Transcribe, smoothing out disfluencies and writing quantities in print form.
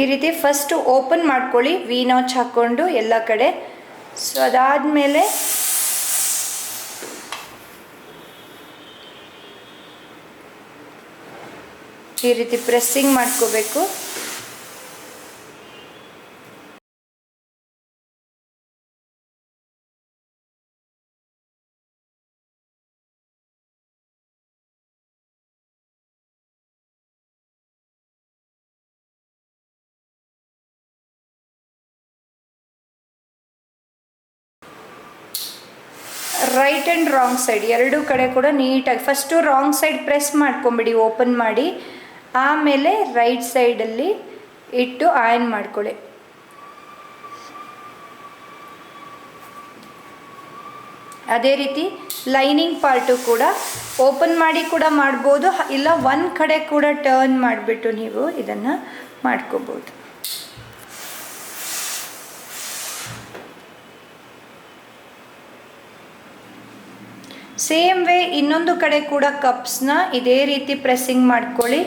ಈ ರೀತಿ first open ಮಾಡ್ಕೊಳ್ಳಿ, ವಿ ನಾಚ್ ಹಾಕ್ಕೊಂಡು ಎಲ್ಲ ಕಡೆ. ಸೊ ಅದಾದಮೇಲೆ ಈ ರೀತಿ ಪ್ರೆಸ್ಸಿಂಗ್ ಮಾಡ್ಕೋಬೇಕು. ರೈಟ್ ಆ್ಯಂಡ್ ರಾಂಗ್ ಸೈಡ್ ಎರಡೂ ಕಡೆ ಕೂಡ ನೀಟಾಗಿ ಫಸ್ಟು ರಾಂಗ್ ಸೈಡ್ ಪ್ರೆಸ್ ಮಾಡ್ಕೊಂಬಿಡಿ ಓಪನ್ ಮಾಡಿ, ಆಮೇಲೆ ರೈಟ್ ಸೈಡಲ್ಲಿ ಇಟ್ಟು ಆಯನ್ ಮಾಡ್ಕೊಳ್ಳಿ. ಅದೇ ರೀತಿ ಲೈನಿಂಗ್ ಪಾರ್ಟು ಕೂಡ ಓಪನ್ ಮಾಡಿ ಕೂಡ ಮಾಡ್ಬೋದು, ಇಲ್ಲ ಒಂದು ಕಡೆ ಕೂಡ ಟರ್ನ್ ಮಾಡಿಬಿಟ್ಟು ನೀವು ಇದನ್ನು ಮಾಡ್ಕೋಬೋದು. ಸೇಮ್ ವೇ ಇನ್ನೊಂದು ಕಡೆ ಕೂಡ ಕಪ್ಸ್ನ ಇದೇ ರೀತಿ ಪ್ರೆಸ್ಸಿಂಗ್ ಮಾಡ್ಕೊಳ್ಳಿ.